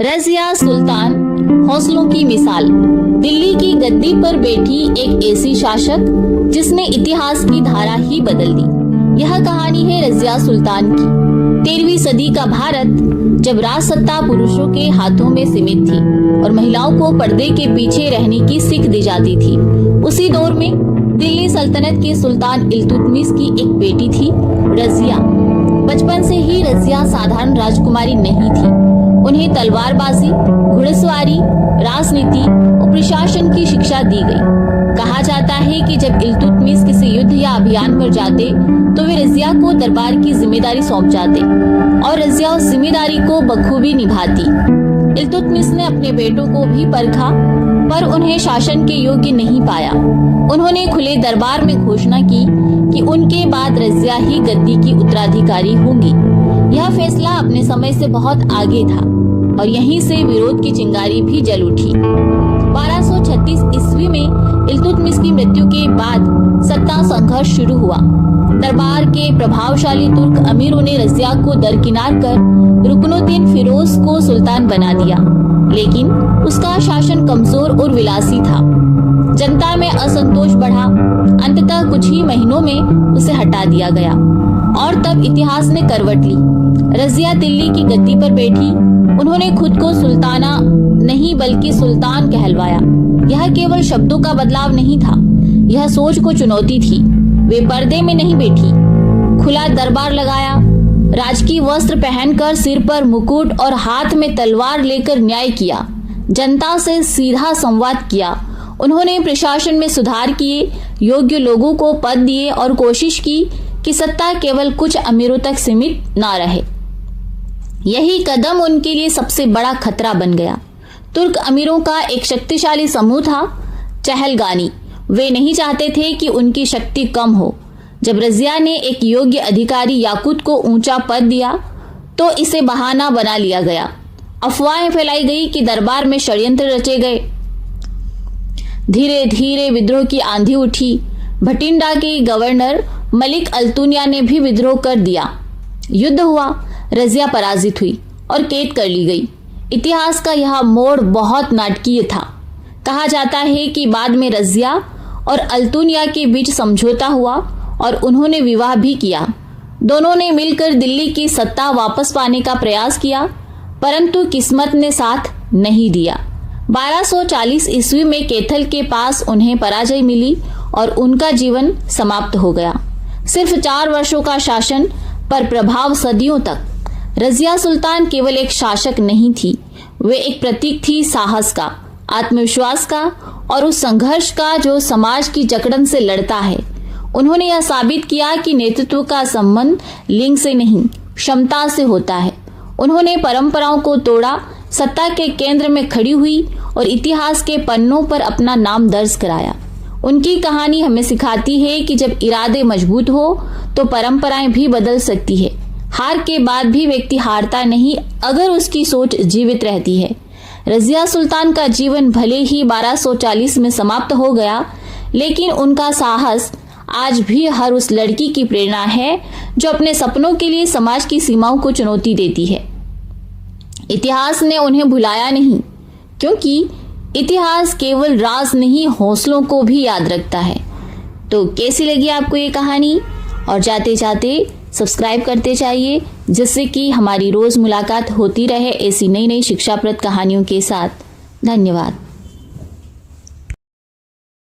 रज़िया सुल्तान हौसलों की मिसाल। दिल्ली की गद्दी पर बैठी एक ऐसी शासक जिसने इतिहास की धारा ही बदल दी। यह कहानी है रज़िया सुल्तान की। 13वीं सदी का भारत जब राज सत्ता पुरुषों के हाथों में सीमित थी और महिलाओं को पर्दे के पीछे रहने की सीख दी जाती थी, उसी दौर में दिल्ली सल्तनत के सुल्तान इल्तुतमिश की एक बेटी थी, रज़िया। बचपन से ही रज़िया साधारण राजकुमारी नहीं थी। उन्हें तलवारबाजी, घुड़सवारी, राजनीति और प्रशासन की शिक्षा दी गई। कहा जाता है कि जब इल्तुतमिश किसी युद्ध या अभियान पर जाते तो वे रज़िया को दरबार की जिम्मेदारी सौंप जाते और रज़िया उस जिम्मेदारी को बखूबी निभाती। इल्तुतमिश ने अपने बेटों को भी परखा पर उन्हें शासन के योग्य नहीं पाया। उन्होंने खुले दरबार में घोषणा की कि उनके बाद रज़िया ही गद्दी की उत्तराधिकारी होंगी। यह फैसला अपने समय से बहुत आगे था और यहीं से विरोध की चिंगारी भी जल उठी। 1236 ईस्वी में इल्तुतमिश की मृत्यु के बाद सत्ता संघर्ष शुरू हुआ। दरबार के प्रभावशाली तुर्क अमीरों ने रज़िया को दरकिनार कर रुकनुद्दीन फिरोज को सुल्तान बना दिया, लेकिन उसका शासन कमजोर और विलासी था। जनता में असंतोष बढ़ा। अंततः कुछ ही महीनों में उसे हटा दिया गया और तब इतिहास ने करवट ली। रज़िया दिल्ली की गद्दी पर बैठी। उन्होंने खुद को सुल्ताना नहीं बल्कि सुल्तान कहलवाया। यह केवल शब्दों का बदलाव नहीं था, यह सोच को चुनौती थी। वे पर्दे में नहीं बैठी, खुला दरबार लगाया, राजकीय वस्त्र पहनकर सिर पर मुकुट और हाथ में तलवार लेकर न्याय किया, जनता से सीधा संवाद किया। उन्होंने प्रशासन में सुधार किए, योग्य लोगों को पद दिए और कोशिश की कि सत्ता केवल कुछ अमीरों तक सीमित ना रहे। यही कदम उनके लिए सबसे बड़ा खतरा बन गया। तुर्क अमीरों का एक शक्तिशाली समूह था, चहलगानी। वे नहीं चाहते थे कि उनकी शक्ति कम हो। जब रज़िया ने एक योग्य अधिकारी याकूत को ऊंचा पद दिया तो इसे बहाना बना लिया गया। अफवाहें फैलाई गई कि दरबार में षड्यंत्र रचे गए। धीरे धीरे विद्रोह की आंधी उठी। भटिंडा के गवर्नर मलिक अल्तुनिया ने भी विद्रोह कर दिया। युद्ध हुआ, रज़िया पराजित हुई और कैद कर ली गई। इतिहास का यह मोड़ बहुत नाटकीय था। कहा जाता है कि बाद में रज़िया और अल्तुनिया के बीच समझौता हुआ और उन्होंने विवाह भी किया। दोनों ने मिलकर दिल्ली की सत्ता वापस पाने का प्रयास किया, परंतु किस्मत ने साथ नहीं दिया। 1240 ईस्वी में कैथल के पास उन्हें पराजय मिली और उनका जीवन समाप्त हो गया। सिर्फ 4 वर्षों का शासन पर प्रभाव सदियों तक। रज़िया सुल्तान केवल एक शासक नहीं थी, वे एक प्रतीक थी साहस का, आत्मविश्वास का और उस संघर्ष का जो समाज की जकड़न से लड़ता है। उन्होंने यह साबित किया कि नेतृत्व का संबंध लिंग से नहीं, क्षमता से होता है। उन्होंने परंपराओं को तोड़ा, सत्ता के केंद्र में खड़ी हुई और इतिहास के पन्नों पर अपना नाम दर्ज कराया। उनकी कहानी हमें सिखाती है कि जब इरादे मजबूत हो तो परंपराएं भी बदल सकती है। हार के बाद भी व्यक्ति हारता नहीं अगर उसकी सोच जीवित रहती है। रज़िया सुल्तान का जीवन भले ही 1240 में समाप्त हो गया, लेकिन उनका साहस आज भी हर उस लड़की की प्रेरणा है जो अपने सपनों के लिए समाज की सीमाओं को चुनौती देती है। इतिहास ने उन्हें भुलाया नहीं, क्योंकि इतिहास केवल राज नहीं, हौसलों को भी याद रखता है। तो कैसी लगी आपको ये कहानी? और जाते जाते सब्सक्राइब करते जाइए, जिससे कि हमारी रोज मुलाकात होती रहे ऐसी नई नई शिक्षाप्रद कहानियों के साथ। धन्यवाद।